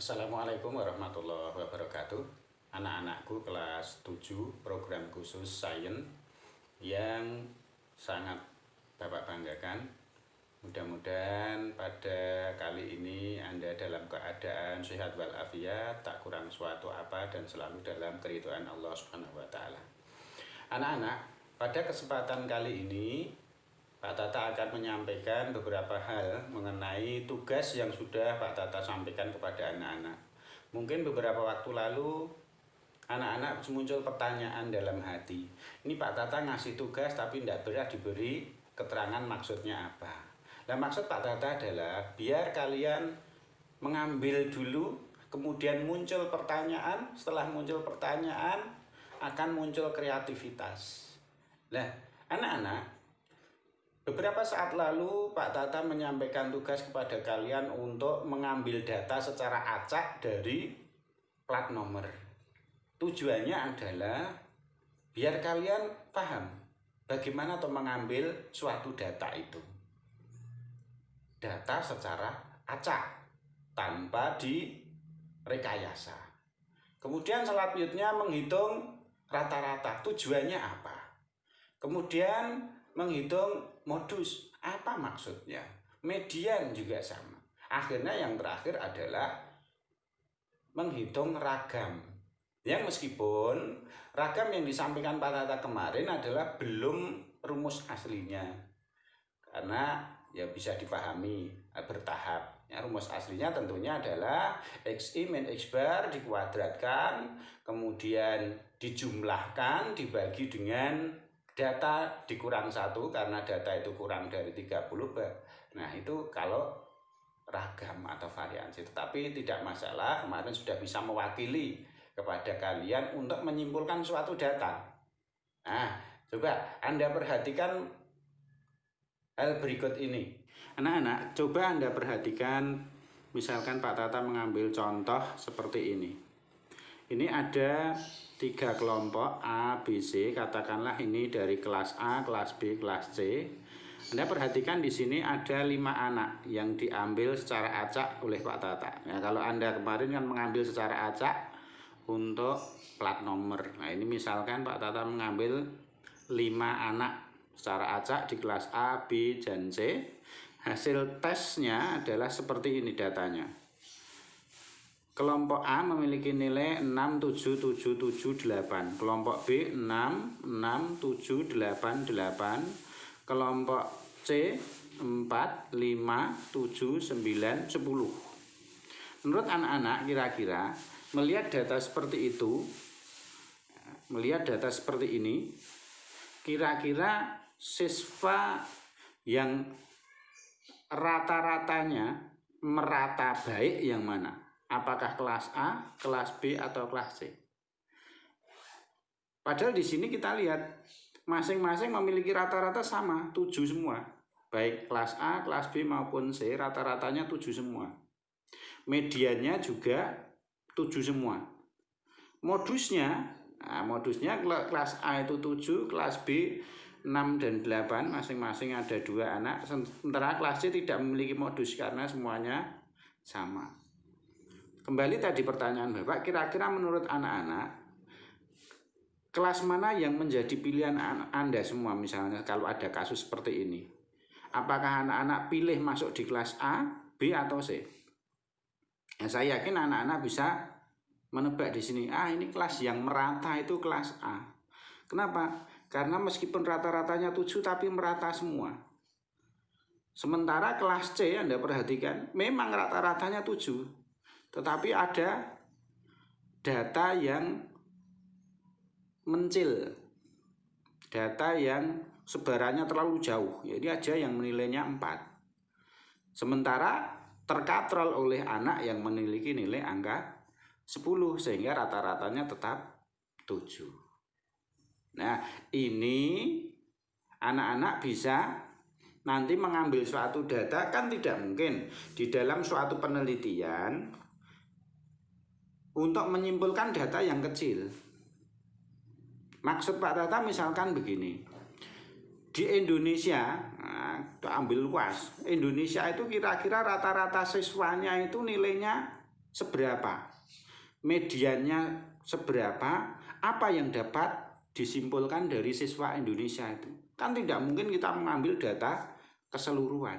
Assalamualaikum warahmatullahi wabarakatuh. Anak-anakku kelas 7 program khusus Sains yang sangat Bapak banggakan. Mudah-mudahan pada kali ini Anda dalam keadaan sehat walafiat, tak kurang suatu apa dan selalu dalam keridhaan Allah Subhanahu wa taala. Anak-anak, pada kesempatan kali ini Pak Tata akan menyampaikan beberapa hal mengenai tugas yang sudah Pak Tata sampaikan kepada anak-anak. Mungkin beberapa waktu lalu anak-anak muncul pertanyaan dalam hati. Ini Pak Tata ngasih tugas tapi tidak pernah diberi keterangan maksudnya apa. Nah, maksud Pak Tata adalah biar kalian mengambil dulu, kemudian muncul pertanyaan, setelah muncul pertanyaan akan muncul kreativitas. Nah, anak-anak, beberapa saat lalu Pak Tata menyampaikan tugas kepada kalian untuk mengambil data secara acak dari plat nomor. Tujuannya adalah biar kalian paham bagaimana untuk mengambil suatu data itu. Data secara acak, tanpa direkayasa. Kemudian selanjutnya menghitung rata-rata, tujuannya apa. Kemudian menghitung modus, apa maksudnya. Median juga sama. Akhirnya yang terakhir adalah menghitung ragam. Yang meskipun ragam yang disampaikan Pak Tata kemarin adalah belum rumus aslinya. Karena ya bisa dipahami bertahap. Ya, rumus aslinya tentunya adalah XI min X bar dikuadratkan, kemudian dijumlahkan, dibagi dengan data dikurang 1 karena data itu kurang dari 30. Nah, itu kalau ragam atau variansi. Tetapi tidak masalah, kemarin sudah bisa mewakili kepada kalian untuk menyimpulkan suatu data. Nah, coba Anda perhatikan hal berikut ini. Anak-anak, coba Anda perhatikan, misalkan Pak Tata mengambil contoh seperti ini. Ini ada 3 kelompok A, B, C. Katakanlah ini dari kelas A, kelas B, kelas C. Anda perhatikan di sini ada 5 anak yang diambil secara acak oleh Pak Tata. Ya, kalau Anda kemarin kan mengambil secara acak untuk plat nomor. Nah, ini misalkan Pak Tata mengambil 5 anak secara acak di kelas A, B, dan C. Hasil tesnya adalah seperti ini datanya. Kelompok A memiliki nilai 67778, kelompok B 66788, kelompok C 45790. Menurut anak-anak kira-kira melihat data seperti itu, melihat data seperti ini, kira-kira siswa yang rata-ratanya merata baik yang mana? Apakah kelas A, kelas B, atau kelas C? Padahal di sini kita lihat masing-masing memiliki rata-rata sama, 7 semua. Baik kelas A, kelas B maupun C, rata-ratanya 7 semua. Mediannya juga 7 semua. Modusnya, modusnya kelas A itu 7, kelas B 6 dan 8, masing-masing ada 2 anak. Sementara kelas C tidak memiliki modus karena semuanya sama. Kembali tadi pertanyaan Bapak, kira-kira menurut anak-anak, kelas mana yang menjadi pilihan Anda semua misalnya kalau ada kasus seperti ini? Apakah anak-anak pilih masuk di kelas A, B, atau C? Ya, saya yakin anak-anak bisa menebak di sini. Ini kelas yang merata itu kelas A. Kenapa? Karena meskipun rata-ratanya 7 tapi merata semua. Sementara kelas C Anda perhatikan memang rata-ratanya 7. Tetapi ada data yang mencil. Data yang sebarannya terlalu jauh. Jadi aja yang menilainya 4. Sementara terkatrol oleh anak yang memiliki nilai angka 10 sehingga rata-ratanya tetap 7. Nah, ini anak-anak bisa nanti mengambil suatu data, kan tidak mungkin di dalam suatu penelitian untuk menyimpulkan data yang kecil. Maksud Pak Tata misalkan begini, di Indonesia, ambil luas, Indonesia itu kira-kira rata-rata siswanya itu nilainya seberapa, mediannya seberapa, apa yang dapat disimpulkan dari siswa Indonesia itu. Kan tidak mungkin kita mengambil data keseluruhan.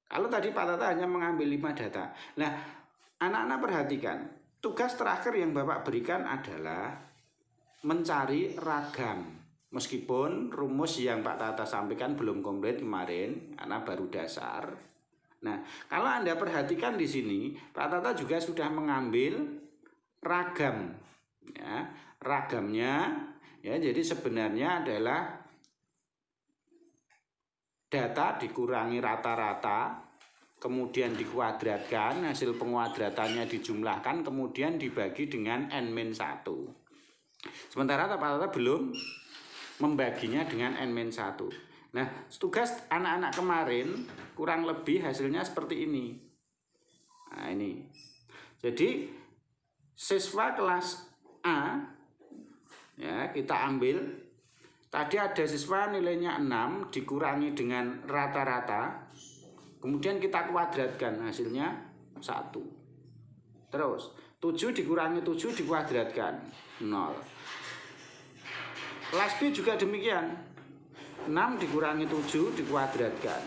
Kalau tadi Pak Tata hanya mengambil 5 data. Nah, anak-anak perhatikan, tugas terakhir yang Bapak berikan adalah mencari ragam. Meskipun rumus yang Pak Tata sampaikan belum komplit kemarin, karena baru dasar. Nah, kalau Anda perhatikan di sini, Pak Tata juga sudah mengambil ragam. Ya, ragamnya, ya, jadi sebenarnya adalah data dikurangi rata-rata, kemudian dikuadratkan, hasil penguadratannya dijumlahkan, kemudian dibagi dengan N-1. Sementara Pak Tata belum membaginya dengan N-1. Nah, tugas anak-anak kemarin kurang lebih hasilnya seperti ini. Nah, ini. Jadi, siswa kelas A, ya, kita ambil. Tadi ada siswa nilainya 6 dikurangi dengan rata-rata. Kemudian kita kuadratkan, hasilnya 1. Terus, 7 dikurangi 7 dikuadratkan, 0. Kelas B juga demikian. 6 dikurangi 7 dikuadratkan.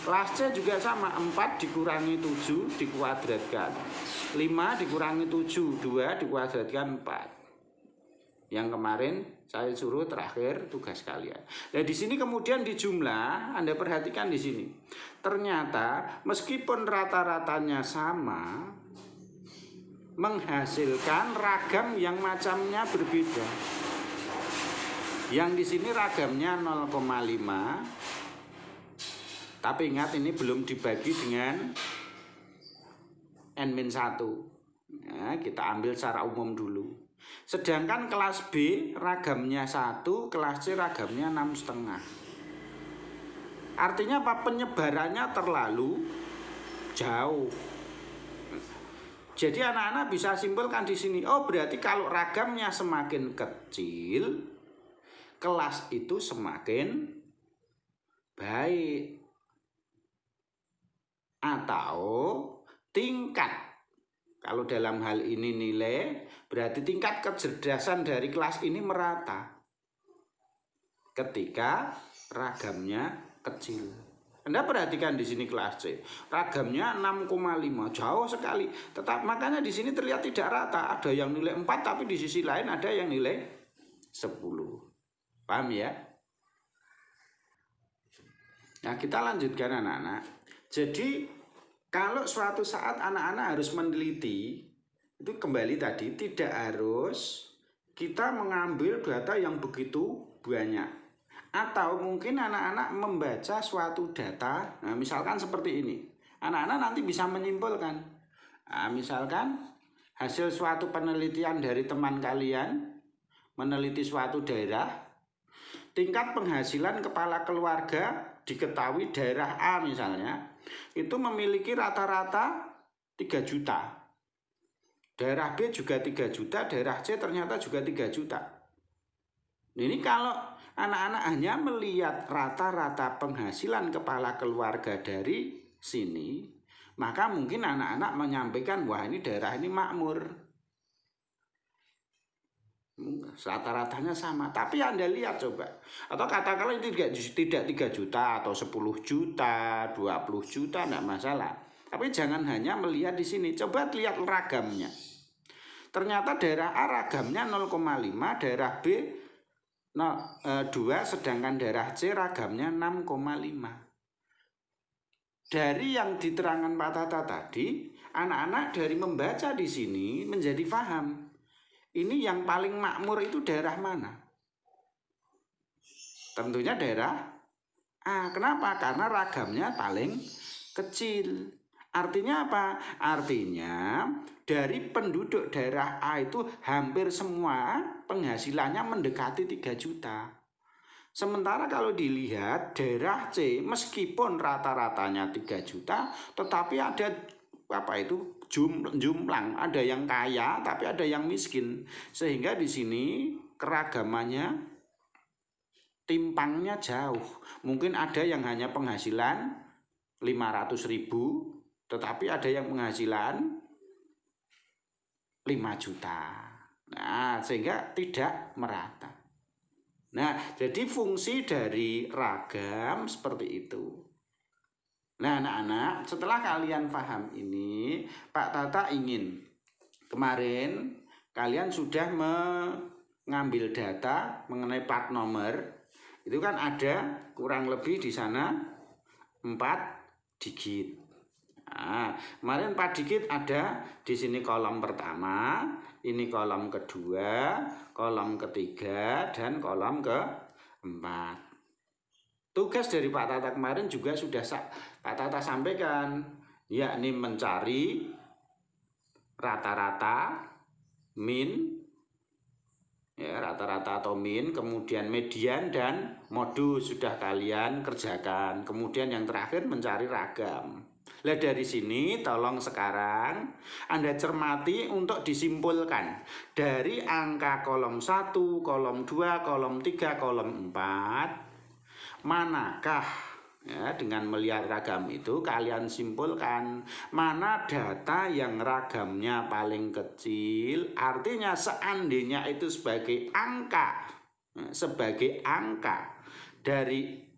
Kelas C juga sama, 4 dikurangi 7 dikuadratkan. 5 dikurangi 7, 2 dikuadratkan 4. Yang kemarin saya suruh terakhir tugas kalian. Nah, di sini kemudian dijumlah, Anda perhatikan di sini. Ternyata meskipun rata-ratanya sama, menghasilkan ragam yang macamnya berbeda. Yang di sini ragamnya 0,5. Tapi ingat, ini belum dibagi dengan N-1. Ya, kita ambil secara umum dulu. Sedangkan kelas B ragamnya 1, kelas C ragamnya 6,5. Artinya apa? Penyebarannya terlalu jauh. Jadi anak-anak bisa simpulkan di sini, oh berarti kalau ragamnya semakin kecil, kelas itu semakin baik. Atau tingkat, kalau dalam hal ini nilai, berarti tingkat kecerdasan dari kelas ini merata ketika ragamnya kecil. Anda perhatikan di sini kelas C, ragamnya 6,5, jauh sekali. Tetap makanya di sini terlihat tidak rata. Ada yang nilai 4, tapi di sisi lain ada yang nilai 10. Paham ya? Nah, kita lanjutkan anak-anak. Jadi kalau suatu saat anak-anak harus meneliti, itu kembali tadi, tidak harus kita mengambil data yang begitu banyak. Atau mungkin anak-anak membaca suatu data, nah misalkan seperti ini. Anak-anak nanti bisa menyimpulkan. Nah, misalkan hasil suatu penelitian dari teman kalian, meneliti suatu daerah, tingkat penghasilan kepala keluarga diketahui daerah A misalnya, itu memiliki rata-rata 3 juta. Daerah B juga 3 juta, daerah C ternyata juga 3 juta. Ini kalau anak-anak hanya melihat rata-rata penghasilan kepala keluarga dari sini, maka mungkin anak-anak menyampaikan, wah ini daerah ini makmur. Rata-ratanya sama, tapi Anda lihat coba, atau katakanlah itu tidak 3 juta atau 10 juta, 20 juta, tidak masalah. Tapi jangan hanya melihat di sini, coba lihat ragamnya. Ternyata daerah A ragamnya 0,5, daerah B 2, sedangkan daerah C ragamnya 6,5. Dari yang diterangkan Pak Tata tadi, anak-anak dari membaca di sini menjadi paham. Ini yang paling makmur itu daerah mana? Tentunya daerah A. Kenapa? Karena ragamnya paling kecil. Artinya apa? Artinya dari penduduk daerah A itu hampir semua penghasilannya mendekati 3 juta. Sementara kalau dilihat daerah C, meskipun rata-ratanya 3 juta, tetapi ada jumlah, ada yang kaya tapi ada yang miskin, sehingga di sini keragamannya timpangnya jauh. Mungkin ada yang hanya penghasilan 500.000, tetapi ada yang penghasilan 5 juta. Nah, sehingga tidak merata. Nah, jadi fungsi dari ragam seperti itu. Nah, anak-anak, setelah kalian paham ini, Pak Tata ingin kemarin kalian sudah mengambil data mengenai plat nomor. Itu kan ada kurang lebih di sana 4 digit. Nah, kemarin 4 digit ada di sini kolom pertama, ini kolom kedua, kolom ketiga, dan kolom keempat. Tugas dari Pak Tata kemarin juga sudah Pak Tata sampaikan, yakni mencari rata-rata, min, ya, rata-rata atau min, kemudian median dan modus sudah kalian kerjakan. Kemudian yang terakhir mencari ragam. Nah, dari sini tolong sekarang Anda cermati untuk disimpulkan dari angka kolom 1, kolom 2, kolom 3, kolom 4, manakah, ya, dengan melihat ragam itu kalian simpulkan mana data yang ragamnya paling kecil, artinya seandainya itu sebagai angka dari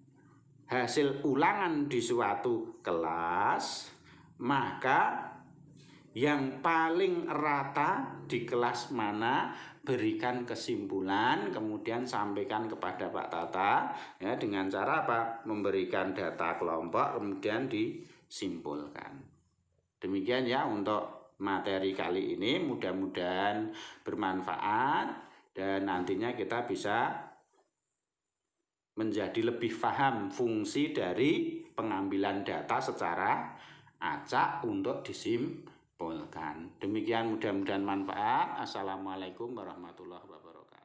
hasil ulangan di suatu kelas, maka yang paling rata di kelas mana, berikan kesimpulan, kemudian sampaikan kepada Pak Tata, ya, dengan cara apa? Memberikan data kelompok, kemudian disimpulkan. Demikian ya untuk materi kali ini, mudah-mudahan bermanfaat dan nantinya kita bisa menjadi lebih paham fungsi dari pengambilan data secara acak untuk disimpulkan. Demikian, mudah-mudahan manfaat. Assalamualaikum warahmatullahi wabarakatuh.